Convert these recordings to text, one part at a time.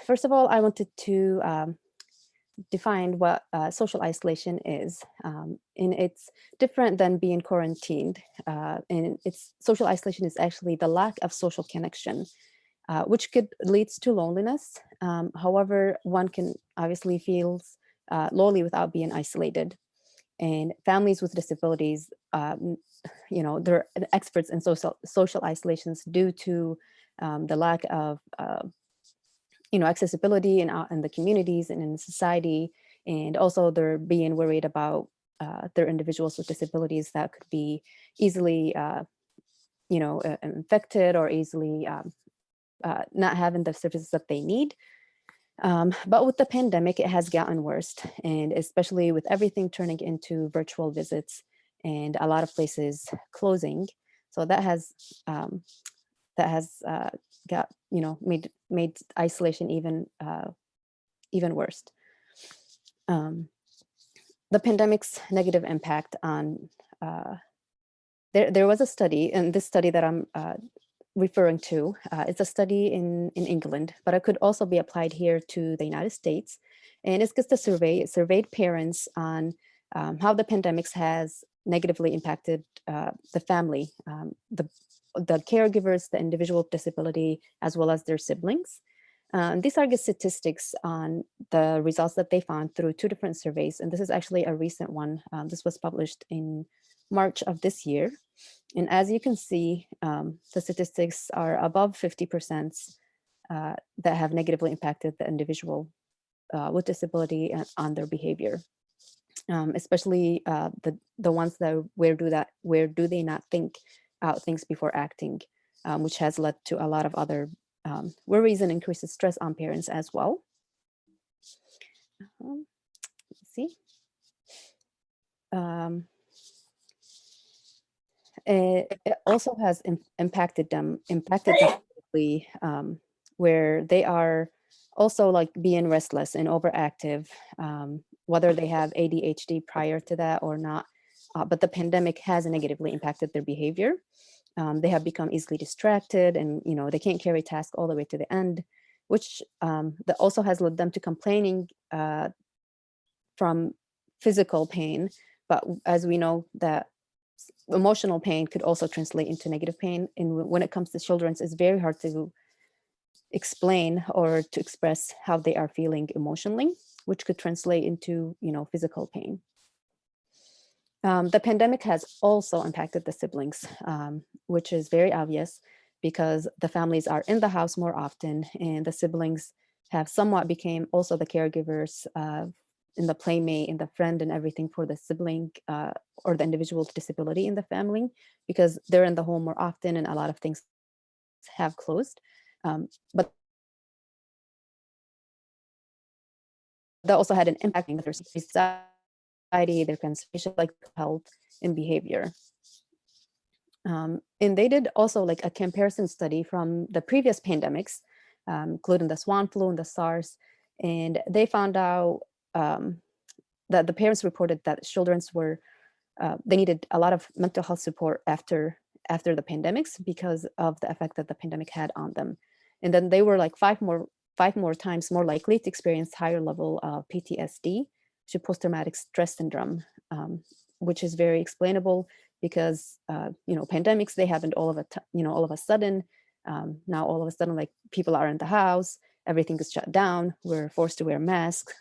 First of all, I wanted to define what social isolation is. And it's different than being quarantined. And social isolation is actually the lack of social connection, which could leads to loneliness. However, one can obviously feel lonely without being isolated. And families with disabilities, they're experts in social isolations due to the lack of accessibility in the communities and in society, and also they're being worried about their individuals with disabilities that could be easily infected or easily not having the services that they need. But with the pandemic, it has gotten worse, and especially with everything turning into virtual visits and a lot of places closing. So that has got made isolation even worse. The pandemic's negative impact on there was a study, and this study that I'm referring to, it's a study in England, but it could also be applied here to the United States. And it's just a survey. It surveyed parents on how the pandemics has negatively impacted the family, the caregivers, the individual with disability, as well as their siblings. These are the statistics on the results that they found through 2 different surveys. And this is actually a recent one. This was published in March of this year. And as you can see, the statistics are above 50% that have negatively impacted the individual with disability on their behavior. Especially the ones that where do they not think out things before acting, which has led to a lot of other worries and increases stress on parents as well. Let's see. It also has impacted them where they are also like being restless and overactive, whether they have ADHD prior to that or not. But the pandemic has negatively impacted their behavior. They have become easily distracted, and they can't carry tasks all the way to the end, which that also has led them to complaining from physical pain. But as we know, that emotional pain could also translate into negative pain. And when it comes to children, it's very hard to explain or to express how they are feeling emotionally, which could translate into physical pain. The pandemic has also impacted the siblings, which is very obvious because the families are in the house more often, and the siblings have somewhat became also the caregivers in the playmate and the friend and everything for the sibling or the individual with disability in the family, because they're in the home more often and a lot of things have closed. But that also had an impact on their society, their concentration, like health and behavior. And they did also like a comparison study from the previous pandemics, including the swine flu and the SARS, and they found out that the parents reported that children they needed a lot of mental health support after the pandemics because of the effect that the pandemic had on them. And then they were like 5 more times more likely to experience higher level of PTSD, which is post-traumatic stress syndrome, which is very explainable because pandemics, they happened all of a sudden. Now all of a sudden, like, people are in the house, everything is shut down, we're forced to wear masks,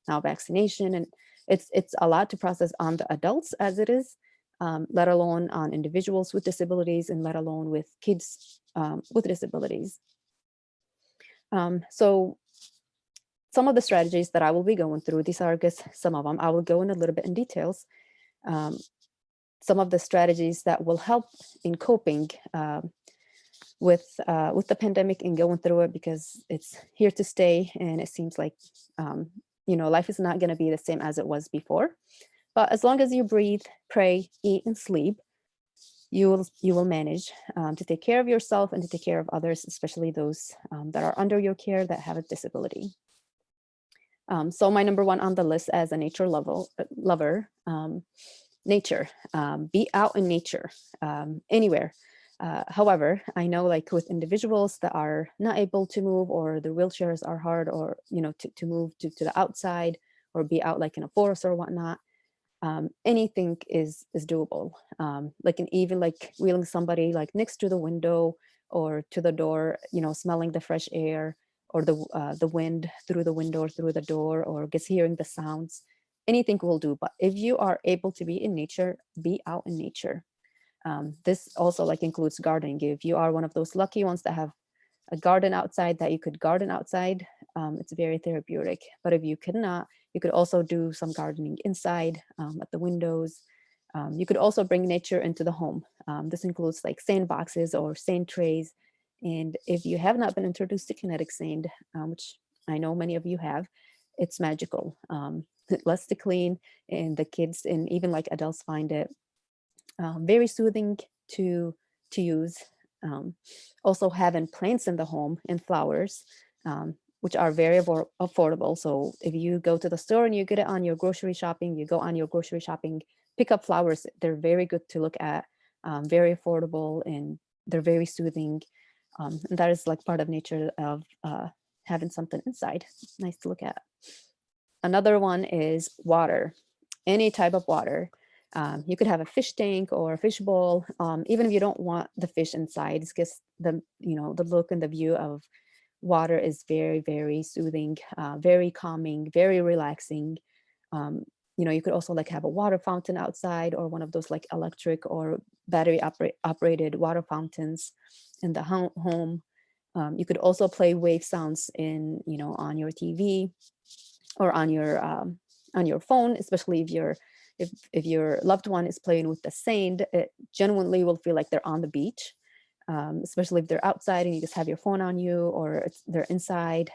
now vaccination, and it's a lot to process on the adults as it is, let alone on individuals with disabilities, and let alone with kids with disabilities. So some of the strategies that I will be going through, these are just some of them. I will go in a little bit in details. Some of the strategies that will help in coping with the pandemic and going through it, because it's here to stay, and it seems like life is not going to be the same as it was before. But as long as you breathe, pray, eat, and sleep, you will manage to take care of yourself and to take care of others, especially those that are under your care that have a disability. So my number 1 on the list as a nature lover, nature. Be out in nature, anywhere. However, I know like with individuals that are not able to move, or the wheelchairs are hard, or to move to the outside or be out like in a forest or whatnot, anything is doable. Like, and even like wheeling somebody like next to the window or to the door, smelling the fresh air, or the wind through the window or through the door, or just hearing the sounds, anything will do. But if you are able to be in nature, be out in nature. This also like includes gardening. If you are one of those lucky ones that have a garden outside, that you could garden outside, it's very therapeutic. But if you cannot, you could also do some gardening inside, at the windows. You could also bring nature into the home. This includes like sand boxes or sand trays. And if you have not been introduced to kinetic sand, which I know many of you have, it's magical. Less to clean, and the kids and even like adults find it very soothing to use. Um, Also, having plants in the home and flowers, which are very affordable. So if you go to the store and you get it on your grocery shopping, you go on your grocery shopping, pick up flowers. They're very good to look at, very affordable, and they're very soothing. And that is like part of nature of having something inside nice to look at. Another one is water, any type of water. You could have a fish tank or a fish bowl, even if you don't want the fish inside. It's just the look and the view of water is very, very soothing, very calming, very relaxing. You could also like have a water fountain outside, or one of those like electric or battery operated water fountains in the home. You could also play wave sounds on your TV or on your phone, especially if your loved one is playing with the sand. It genuinely will feel like they're on the beach, especially if they're outside and you just have your phone on you, or they're inside.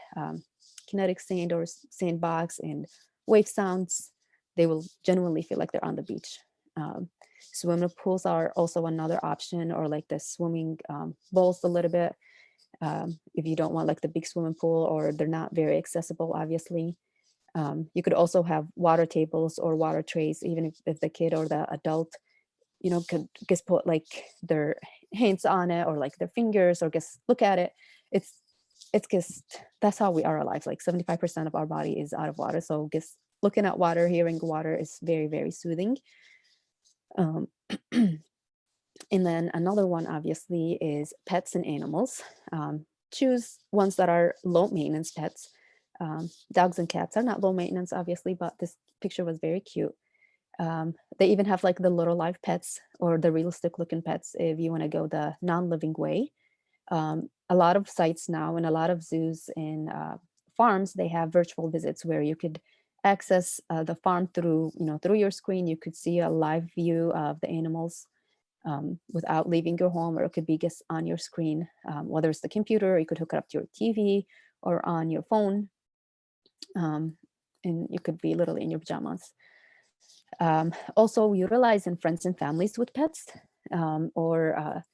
Kinetic sand or sandbox and wave sounds, they will genuinely feel like they're on the beach. Swimming pools are also another option, or like the swimming bowls a little bit, if you don't want like the big swimming pool, or they're not very accessible, obviously. You could also have water tables or water trays, even if the kid or the adult, could just put like their hands on it, or like their fingers, or just look at it. It's just, that's how we are alive. Like 75% of our body is out of water. So just looking at water, hearing water is very, very soothing. Um, and then another one obviously is pets and animals. Choose ones that are low maintenance pets. Dogs and cats are not low maintenance, obviously, but this picture was very cute. They even have like the little live pets, or the realistic looking pets, if you want to go the non-living way. A lot of sites now, and a lot of zoos and farms, they have virtual visits where you could access the farm through your screen. You could see a live view of the animals without leaving your home, or it could be just on your screen, whether it's the computer, or you could hook it up to your TV or on your phone. And you could be literally in your pajamas. Also, utilizing friends and families with pets, or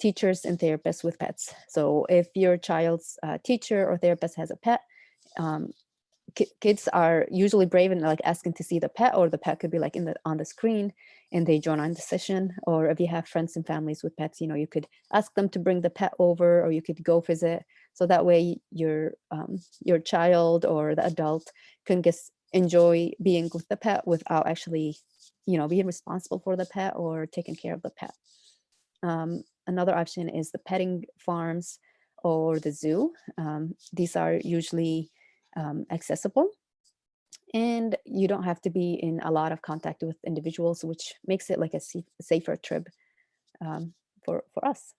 teachers and therapists with pets. So if your child's teacher or therapist has a pet, kids are usually brave and like asking to see the pet, or the pet could be like on the screen and they join on the session. Or if you have friends and families with pets, you could ask them to bring the pet over, or you could go visit. So that way your child or the adult can just enjoy being with the pet without actually being responsible for the pet or taking care of the pet. Another option is the petting farms or the zoo. These are usually accessible, and you don't have to be in a lot of contact with individuals, which makes it like a safer trip for us.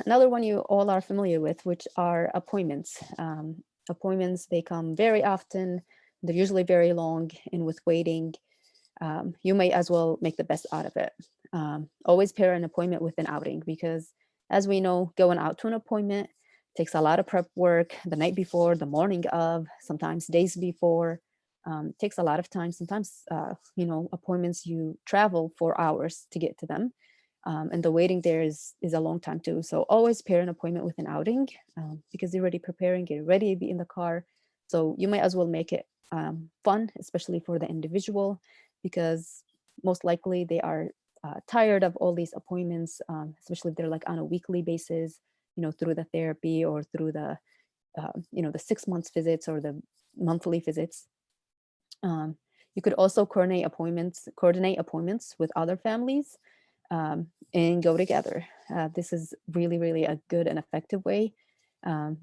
Another one you all are familiar with, which are appointments. Appointments, they come very often. They're usually very long, and with waiting, you may as well make the best out of it. Always pair an appointment with an outing, because as we know, going out to an appointment takes a lot of prep work the night before, the morning of, sometimes days before. Takes a lot of time. Sometimes, appointments, you travel for hours to get to them. And the waiting there is a long time too. So always pair an appointment with an outing, because you're already preparing, get ready to be in the car. So you might as well make it fun, especially for the individual, because most likely they are tired of all these appointments, especially if they're like on a weekly basis, through the therapy or through the, the 6 months visits or the monthly visits. You could also coordinate appointments with other families, and go together. This is really, really a good and effective way,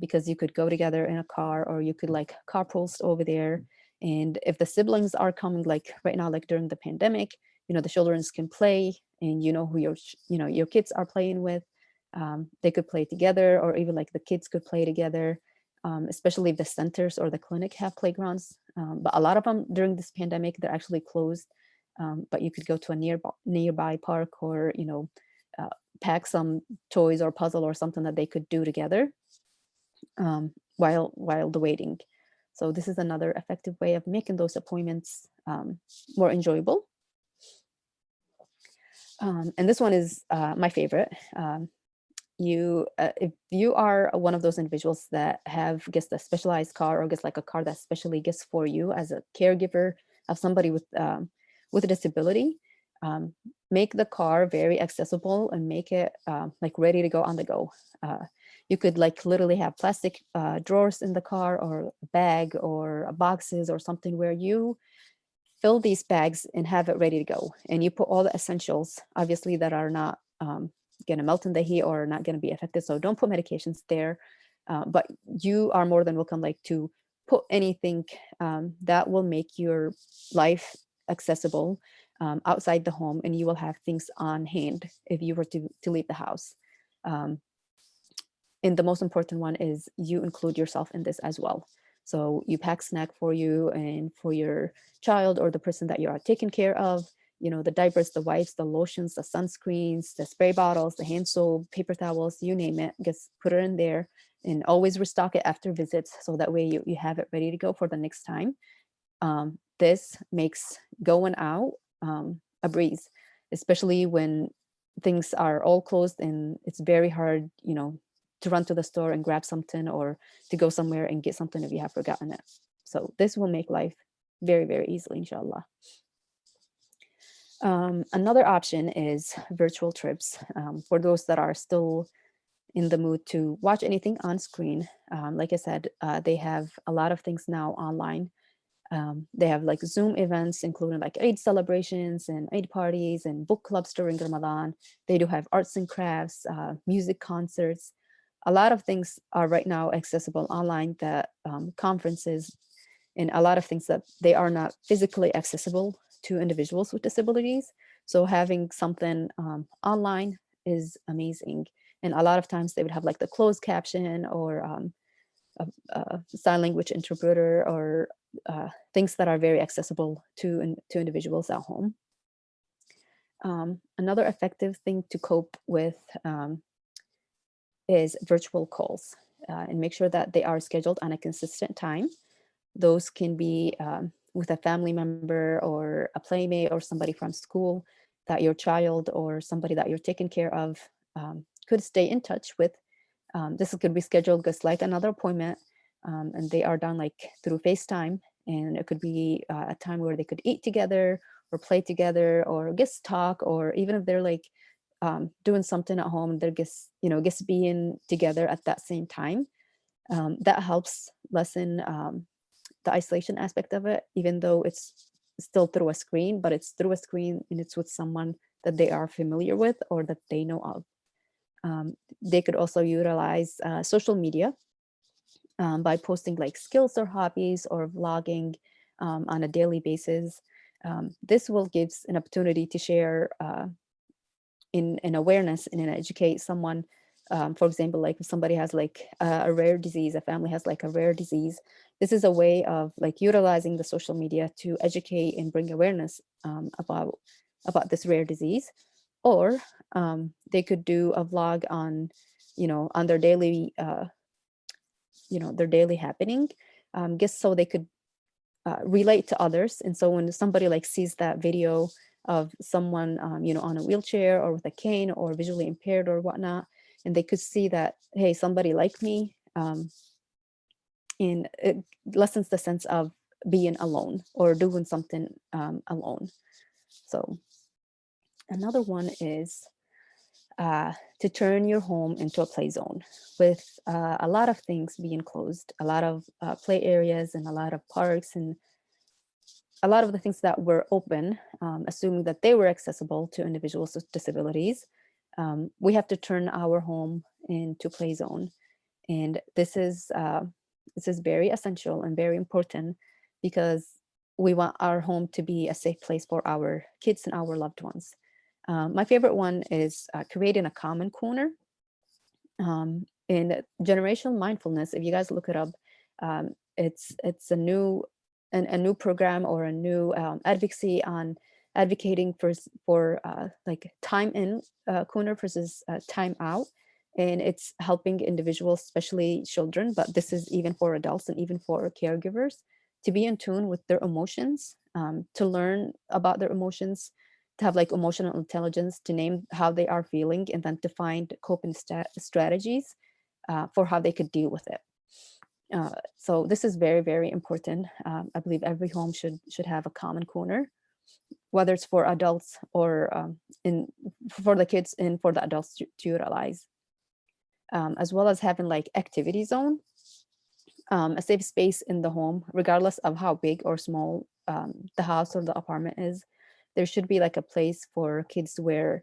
because you could go together in a car, or you could like carpool over there. And if the siblings are coming, like right now, like during the pandemic, the children can play, and who your kids are playing with. They could play together, or even like the kids could play together, especially if the centers or the clinic have playgrounds. But a lot of them during this pandemic, they're actually closed. But you could go to a nearby park, or pack some toys or puzzle or something that they could do together, while the waiting. So this is another effective way of making those appointments more enjoyable. And this one is my favorite. If you are one of those individuals that gets a specialized car, or gets like a car that's specially gets for you as a caregiver of somebody with a disability, make the car very accessible and make it like ready to go on the go. You could like literally have plastic drawers in the car, or a bag, or boxes or something, where you fill these bags and have it ready to go. And you put all the essentials, obviously, that are not going to melt in the heat or not going to be affected. So don't put medications there. But you are more than welcome, like, to put anything that will make your life accessible outside the home, and you will have things on hand if you were to leave the house. And the most important one is you include yourself in this as well. So you pack snack for you and for your child, or the person that you are taking care of, the diapers, the wipes, the lotions, the sunscreens, the spray bottles, the hand soap, paper towels, you name it, just put it in there, and always restock it after visits. So that way you have it ready to go for the next time. This makes going out a breeze, especially when things are all closed and it's very hard, to run to the store and grab something, or to go somewhere and get something if you have forgotten it. So this will make life very, very easily, inshallah. Another option is virtual trips. For those that are still in the mood to watch anything on screen, like I said, they have a lot of things now online. They have like Zoom events, including like Eid celebrations and Eid parties and book clubs during Ramadan. They do have arts and crafts, music concerts. A lot of things are right now accessible online, that conferences, and a lot of things that they are not physically accessible to individuals with disabilities. So having something online is amazing. And a lot of times they would have like the closed caption, or a sign language interpreter, or things that are very accessible to individuals at home. Another effective thing to cope with is virtual calls, and make sure that they are scheduled on a consistent time. Those can be with a family member, or a playmate, or somebody from school that your child or somebody that you're taking care of could stay in touch with. This could be scheduled just like another appointment, and they are done like through FaceTime. And it could be a time where they could eat together, or play together, or just talk, or even if they're like doing something at home, they're just being together at that same time. That helps lessen the isolation aspect of it, even though it's still through a screen, but it's through a screen and it's with someone that they are familiar with or that they know of. They could also utilize social media by posting like skills or hobbies or vlogging on a daily basis. This will give an opportunity to share in awareness and educate someone. For example, like if somebody has like a rare disease, a family has like a rare disease, this is a way of like utilizing the social media to educate and bring awareness about this rare disease. Or they could do a vlog on, on their daily, their daily happening, just so they could relate to others. And so when somebody like sees that video of someone, on a wheelchair or with a cane or visually impaired or whatnot, and they could see that, hey, somebody like me, and it lessens the sense of being alone or doing something alone. So Another one is to turn your home into a play zone with a lot of things being closed, a lot of play areas and a lot of parks and a lot of the things that were open, assuming that they were accessible to individuals with disabilities. We have to turn our home into play zone. And this is very essential and very important because we want our home to be a safe place for our kids and our loved ones. My favorite one is creating a common corner. In generational mindfulness, if you guys look it up, it's a new program or a new advocacy on advocating for like time in corner versus time out, and it's helping individuals, especially children, but this is even for adults and even for caregivers, to be in tune with their emotions, to learn about their emotions, to have like emotional intelligence, to name how they are feeling, and then to find coping strategies for how they could deal with it. So this is very, very important. I believe every home should have a common corner, whether it's for adults or in for the kids and for the adults to utilize, as well as having like activity zone, a safe space in the home, regardless of how big or small the house or the apartment is. There should be like a place for kids where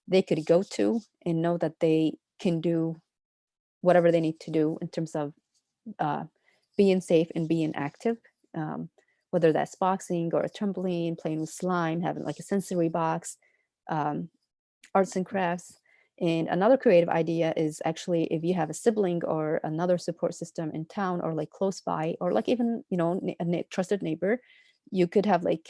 they could go to and know that they can do whatever they need to do in terms of uh, being safe and being active, whether that's boxing or a trampoline, playing with slime, having like a sensory box, um, arts and crafts. And another creative idea is actually if you have a sibling or another support system in town or like close by, or like even, you know, a trusted neighbor, you could have like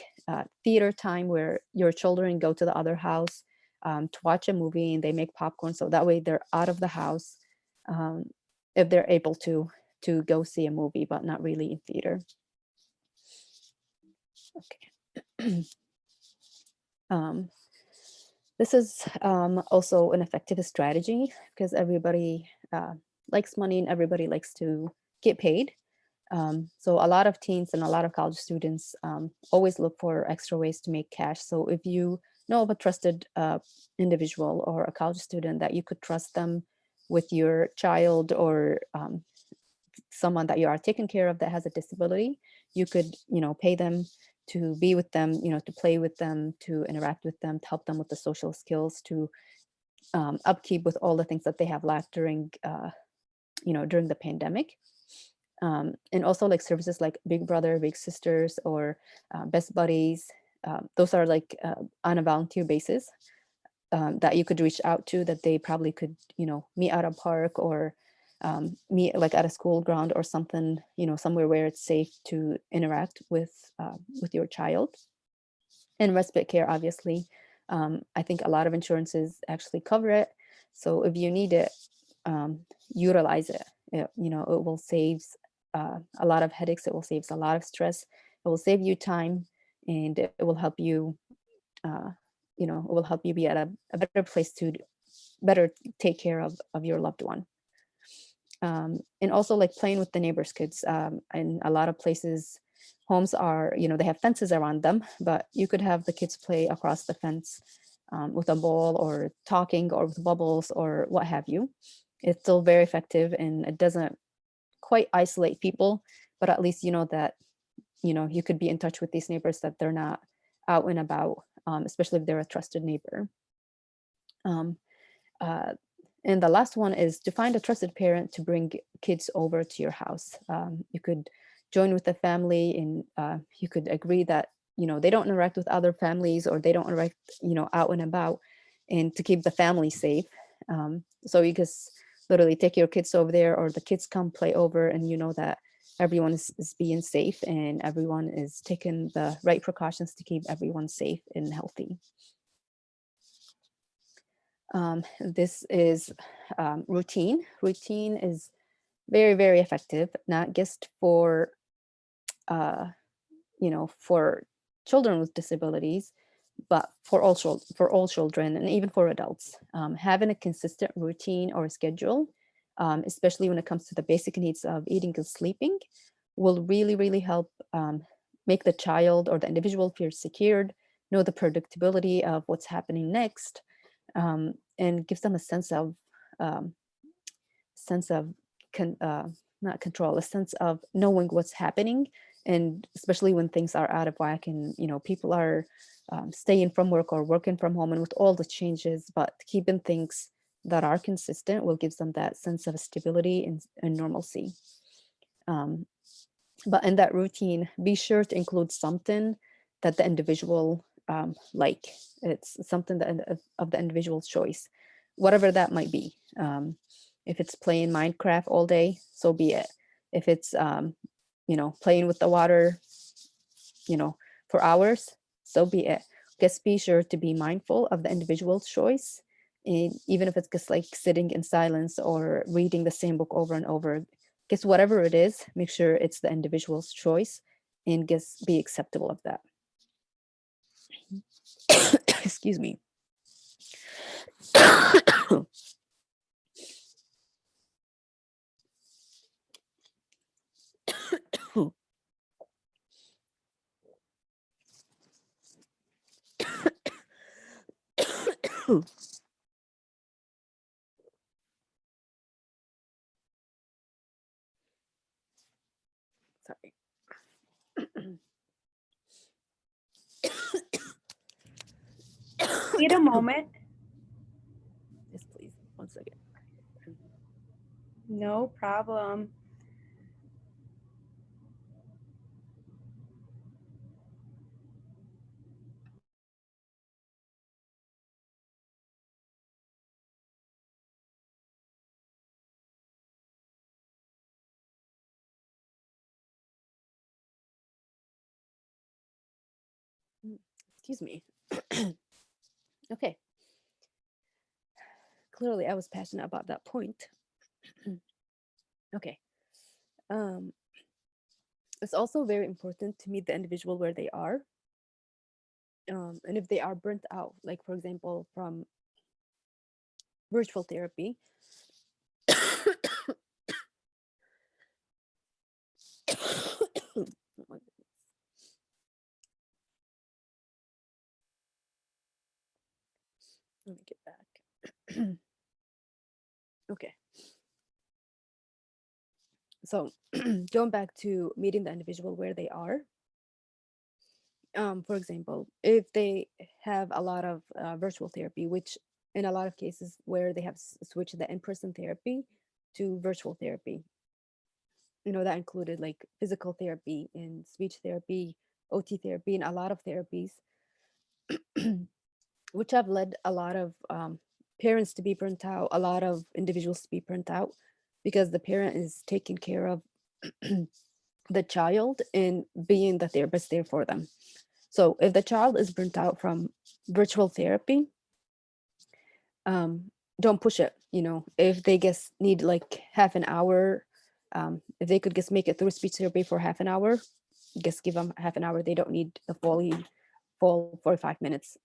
theater time where your children go to the other house to watch a movie and they make popcorn. So that way they're out of the house, um, if they're able to go see a movie, but not really in theater. Okay. um, this is also an effective strategy because everybody likes money and everybody likes to get paid. So a lot of teens and a lot of college students always look for extra ways to make cash. So if you know of a trusted individual or a college student that you could trust them with your child, or someone that you are taking care of that has a disability, you could, you know, pay them to be with them, you know, to play with them, to interact with them, to help them with the social skills, to upkeep with all the things that they have lacked during, you know, during the pandemic. And also like services like Big Brother, Big Sisters, or Best Buddies. Those are like on a volunteer basis that you could reach out to, that they probably could, you know, meet at a park or meet like at a school ground or something, you know, somewhere where it's safe to interact with your child. And respite care, obviously. I think a lot of insurances actually cover it. So if you need it, utilize it. You know, it will save a lot of headaches. It will save a lot of stress. It will save you time, and it will help you, you know, it will help you be at a better place to better take care of your loved one. And also like playing with the neighbors' kids. In a lot of places, homes are, you know, they have fences around them, but you could have the kids play across the fence with a ball or talking or with bubbles or what have you. It's still very effective and it doesn't quite isolate people, but at least you know that, you know, you could be in touch with these neighbors, that they're not out and about, especially if they're a trusted neighbor. Um, uh, and the last one is to find a trusted parent to bring kids over to your house. You could join with the family, and you could agree that, you know, they don't interact with other families or they don't interact, you know, out and about, and to keep the family safe. So you just literally take your kids over there, or the kids come play over, and you know that everyone is being safe and everyone is taking the right precautions to keep everyone safe and healthy. This is routine. Routine is very, very effective, not just for, uh, you know, for children with disabilities, but for all children and even for adults. Having a consistent routine or schedule, especially when it comes to the basic needs of eating and sleeping, will really, really help make the child or the individual feel secured, know the predictability of what's happening next, and gives them a um, sense of not control, a sense of knowing what's happening. And especially when things are out of whack, and people are staying from work or working from home, and with all the changes, but keeping things that are consistent will give them that sense of stability and normalcy. But in that routine, be sure to include something that the individual like. It's something that of the individual's choice, whatever that might be. If it's playing Minecraft all day, so be it. If it's playing with the water, for hours, so be it. Just be sure to be mindful of the individual's choice, and even if it's just like sitting in silence or reading the same book over and over, guess whatever it is, make sure it's the individual's choice, and just be acceptable of that. Excuse me. Sorry. Wait a moment. Yes, please. 1 second. No problem. Excuse me. Okay. Clearly, I was passionate about that point. Okay. Um, it's also very important to meet the individual where they are. And if they are burnt out, like for example, from virtual therapy. Oh my goodness. Let me get back. Okay. So going back to meeting the individual where they are. For example, if they have a lot of virtual therapy, which in a lot of cases where they have switched the in-person therapy to virtual therapy, that included like physical therapy and speech therapy, OT therapy, and a lot of therapies, which have led a lot of parents to be burnt out, a lot of individuals to be burnt out, because the parent is taking care of the child and being the therapist there for them. So if the child is burnt out from virtual therapy, don't push it. If they just need like half an hour, if they could just make it through speech therapy for half an hour, just give them half an hour. They don't need the full 45 minutes.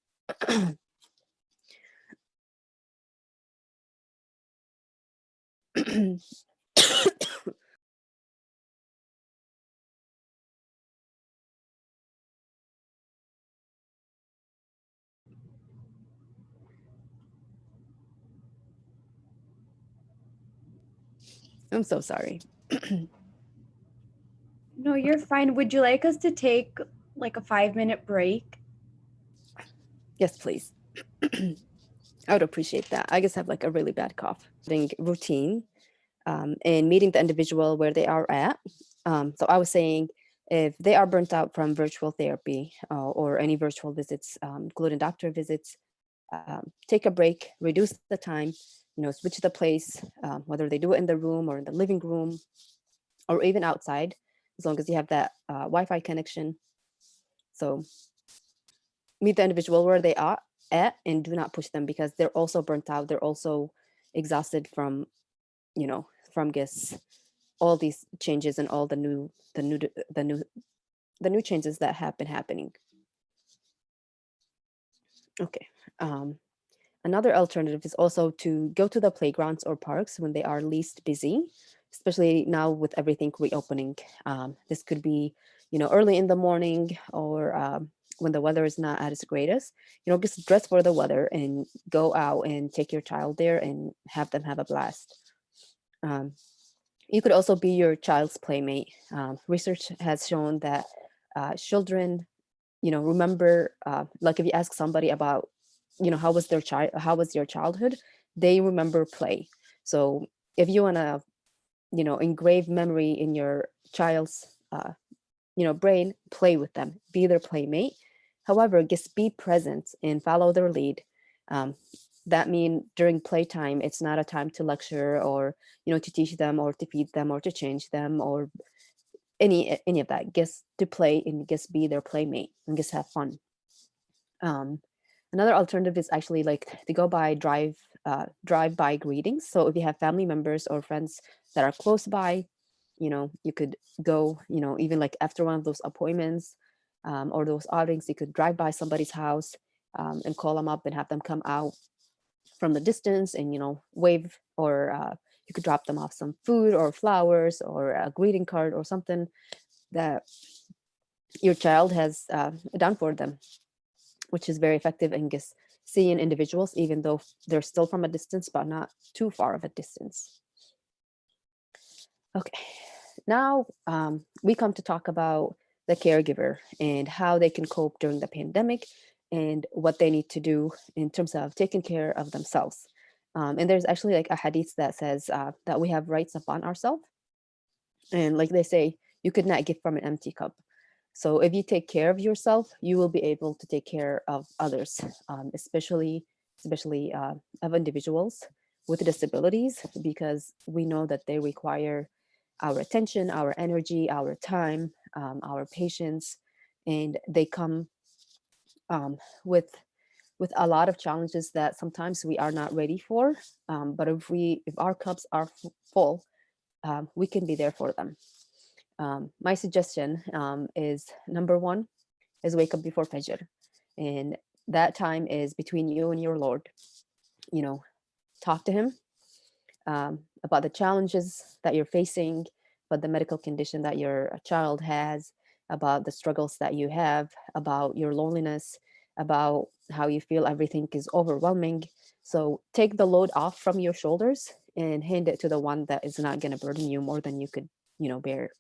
I'm so sorry. No, you're fine. Would you like us to take like a 5-minute break? Yes, please. I would appreciate that. I just have like a really bad cough. Routine and meeting the individual where they are at. So I was saying, if they are burnt out from virtual therapy or any virtual visits, including doctor visits, take a break, reduce the time, switch the place, whether they do it in the room or in the living room or even outside, as long as you have that Wi-Fi connection. So meet the individual where they are at and do not push them, because they're also burnt out. They're also exhausted from, from guests, all these changes and all the new changes that have been happening. Okay. Another alternative is also to go to the playgrounds or parks when they are least busy, especially now with everything reopening. This could be, early in the morning or when the weather is not at its greatest, just dress for the weather and go out and take your child there and have them have a blast. Um, you could also be your child's playmate. Research has shown that children, remember, like if you ask somebody about, how was your childhood, they remember play. So if you want to, engrave memory in your child's, brain, play with them, be their playmate. However, just be present and follow their lead. Um, that mean during playtime, it's not a time to lecture or, to teach them or to feed them or to change them or any of that. Just to play and just be their playmate and just have fun. Um, Another alternative is actually like to go by drive-by greetings. So if you have family members or friends that are close by, you could go, even like after one of those appointments or those outings, you could drive by somebody's house and call them up and have them come out from the distance and, wave, or you could drop them off some food or flowers or a greeting card or something that your child has done for them, which is very effective in just seeing individuals, even though they're still from a distance, but not too far of a distance. Okay, now we come to talk about the caregiver and how they can cope during the pandemic and what they need to do in terms of taking care of themselves. And there's actually like a hadith that says that we have rights upon ourselves. And like they say, you could not give from an empty cup. So if you take care of yourself, you will be able to take care of others, especially of individuals with disabilities, because we know that they require our attention, our energy, our time, our patience, and they come um, with a lot of challenges that sometimes we are not ready for. But if our cups are full, we can be there for them. My suggestion is number one is wake up before Fajr. And that time is between you and your Lord. You know, talk to him about the challenges that you're facing, about the medical condition that your child has, about the struggles that you have, about your loneliness, about how you feel everything is overwhelming. So take the load off from your shoulders and hand it to the one that is not going to burden you more than you could, bear.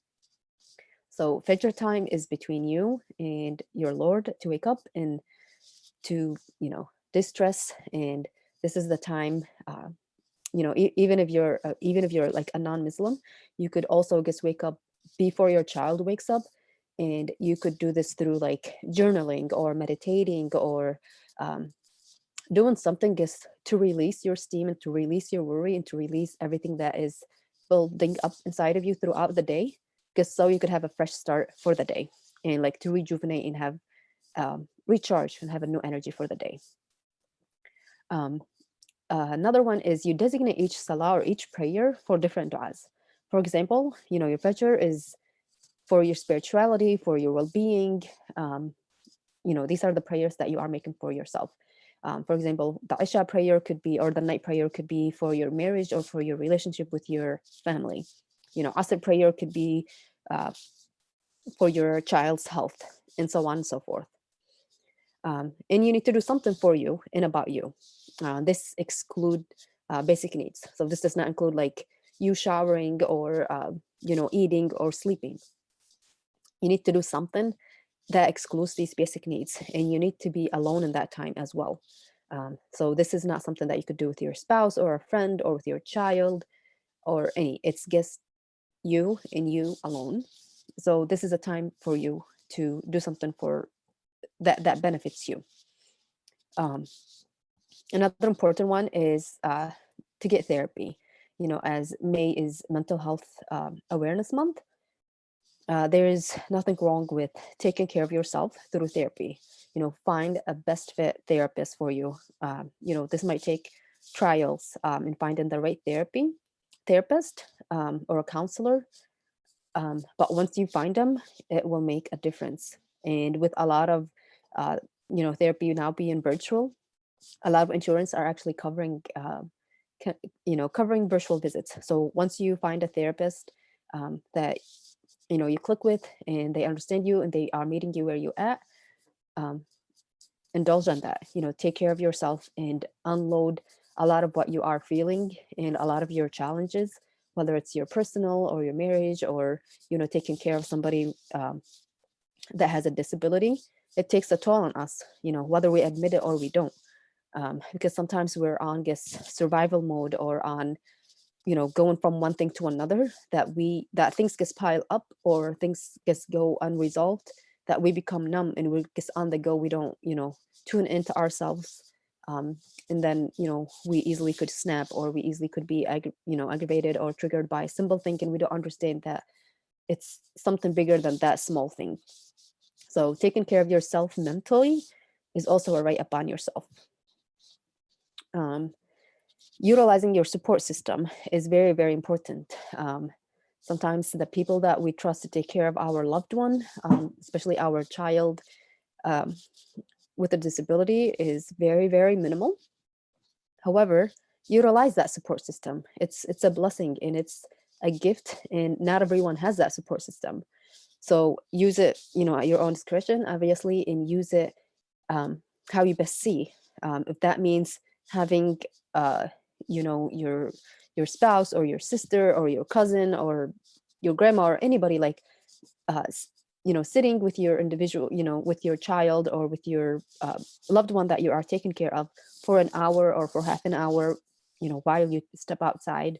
So Fajr time is between you and your Lord to wake up and to, distress. And this is the time, even if you're like a non-Muslim, you could also just wake up before your child wakes up. And you could do this through like journaling or meditating or doing something just to release your steam and to release your worry and to release everything that is building up inside of you throughout the day, just so you could have a fresh start for the day and like to rejuvenate and have recharge and have a new energy for the day. Um, Another one is you designate each salah or each prayer for different du'as. For example, your fajr is for your spirituality, for your well-being. These are the prayers that you are making for yourself. For example, the Isha prayer could be, or the night prayer could be for your marriage or for your relationship with your family. Asr prayer could be for your child's health, and so on and so forth. And you need to do something for you and about you. This exclude basic needs. So this does not include like you showering or eating or sleeping. You need to do something that excludes these basic needs, and you need to be alone in that time as well. So this is not something that you could do with your spouse or a friend or with your child or any. It's just you and you alone. So this is a time for you to do something for that benefits you. Um, Another important one is to get therapy. As May is Mental Health Awareness Month, there is nothing wrong with taking care of yourself through therapy. Find a best fit therapist for you. This might take trials in finding the right therapist or a counselor. But once you find them, it will make a difference. And with a lot of, therapy now being virtual, a lot of insurance are actually covering, covering virtual visits. So once you find a therapist that you click with and they understand you and they are meeting you where you at, um, indulge in that, take care of yourself and unload a lot of what you are feeling and a lot of your challenges, whether it's your personal or your marriage or, taking care of somebody that has a disability. It takes a toll on us, whether we admit it or we don't. Because sometimes we're on this survival mode or on, going from one thing to another, that things gets piled up or things gets go unresolved, that we become numb and we're just on the go. We don't, tune into ourselves. And then, we easily could snap, or we easily could be, aggravated or triggered by a simple thing, and we don't understand that it's something bigger than that small thing. So taking care of yourself mentally is also a right upon yourself. Utilizing your support system is very, very important. Sometimes the people that we trust to take care of our loved one, especially our child with a disability, is very, very minimal. However, utilize that support system. It's a blessing and it's a gift, and not everyone has that support system. So use it, at your own discretion, obviously, and use it how you best see. If that means having, your spouse or your sister or your cousin or your grandma or anybody, like, sitting with your individual, with your child or with your loved one that you are taking care of for an hour or for half an hour, while you step outside,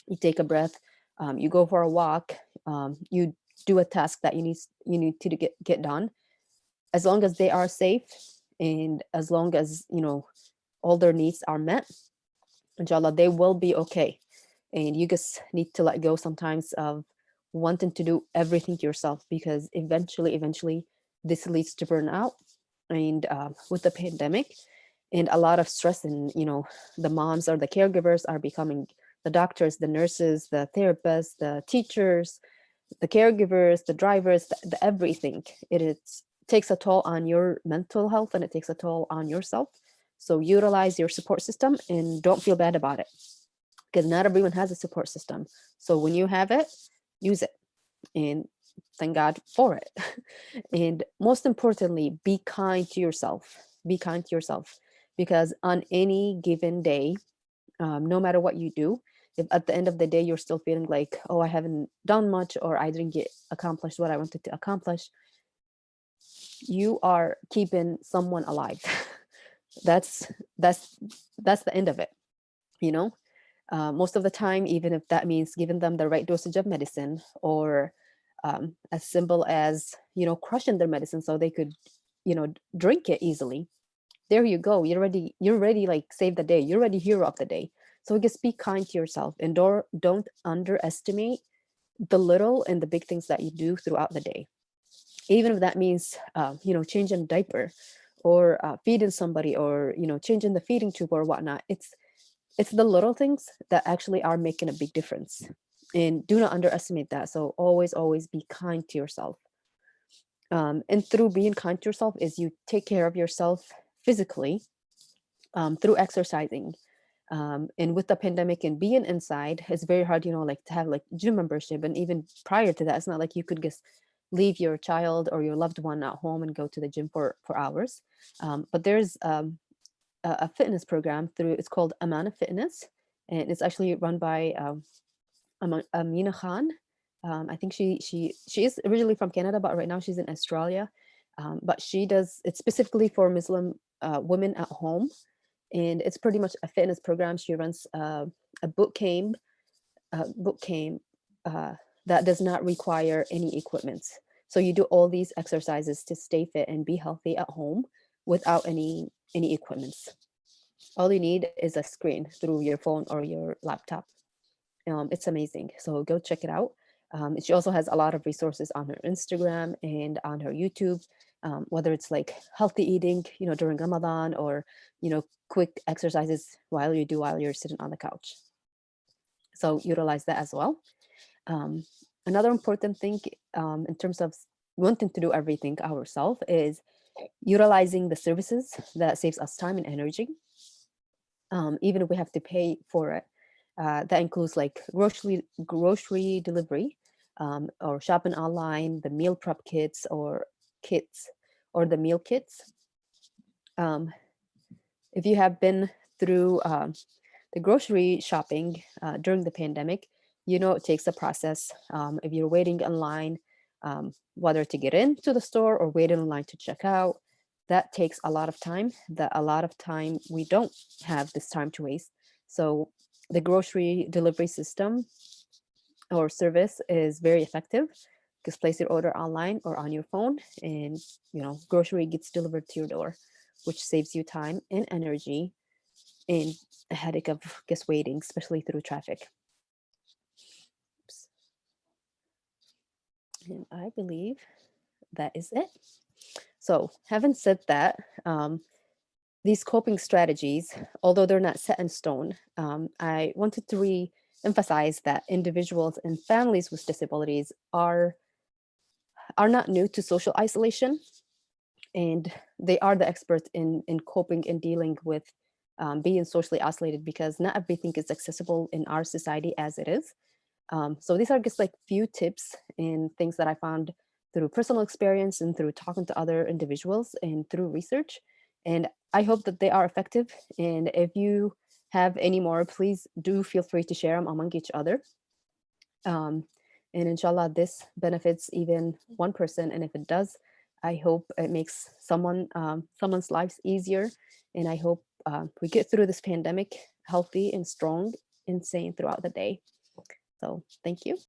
you take a breath, you go for a walk, you do a task that you need to get done. As long as they are safe and as long as, all their needs are met, inshallah, they will be okay. And you just need to let go sometimes of wanting to do everything yourself, because eventually this leads to burnout. And with the pandemic and a lot of stress, and the moms or the caregivers are becoming the doctors, the nurses, the therapists, the teachers, the caregivers, the drivers, the everything. Takes a toll on your mental health, and it takes a toll on yourself. So utilize your support system and don't feel bad about it, because not everyone has a support system. So when you have it, use it and thank God for it. And most importantly, be kind to yourself. Be kind to yourself, because on any given day, no matter what you do, if at the end of the day you're still feeling like, oh, I haven't done much, or I didn't get accomplished what I wanted to accomplish, you are keeping someone alive. that's that's the end of it, most of the time, even if that means giving them the right dosage of medicine, or as simple as, crushing their medicine so they could, drink it easily. There you go. You're ready, like, save the day. You're already hero of the day. So just be kind to yourself, and don't underestimate the little and the big things that you do throughout the day. Even if that means, changing a diaper, or feeding somebody, or, changing the feeding tube or whatnot. It's the little things that actually are making a big difference. And do not underestimate that. So always be kind to yourself. And through being kind to yourself is you take care of yourself physically, through exercising. And with the pandemic and being inside, it's very hard, like, to have like gym membership. And even prior to that, it's not like you could just leave your child or your loved one at home and go to the gym for hours. But there's a fitness program it's called Amana Fitness, and it's actually run by Amina Khan. I think she is originally from Canada, but right now she's in Australia. But she does it's specifically for Muslim women at home, and it's pretty much a fitness program. She runs a boot camp uh, that does not require any equipment. So you do all these exercises to stay fit and be healthy at home without any equipments. All you need is a screen through your phone or your laptop. It's amazing. So go check it out. She also has a lot of resources on her Instagram and on her YouTube, whether it's like healthy eating, during Ramadan, or, quick exercises while you're sitting on the couch. So utilize that as well. Another important thing, in terms of wanting to do everything ourselves, is utilizing the services that saves us time and energy, even if we have to pay for it. That includes like grocery delivery, or shopping online, the meal prep kits, or the meal kits. If you have been through the grocery shopping during the pandemic, you know it takes a process. If you're waiting online, whether to get into the store or wait in line to check out, that takes a lot of time. That a lot of time we don't have this time to waste. So the grocery delivery system or service is very effective, because place your order online or on your phone, and grocery gets delivered to your door, which saves you time and energy and a headache of just waiting, especially through traffic. Oops. And I believe that is it. So having said that, these coping strategies, although they're not set in stone, I wanted to re-emphasize that individuals and families with disabilities are not new to social isolation, and they are the experts in coping and dealing with being socially isolated, because not everything is accessible in our society as it is. So these are just like few tips and things that I found through personal experience and through talking to other individuals and through research. And I hope that they are effective. And if you have any more, please do feel free to share them among each other. And inshallah, this benefits even one person. And if it does, I hope it makes someone's lives easier. And I hope we get through this pandemic healthy and strong and sane throughout the day. So thank you.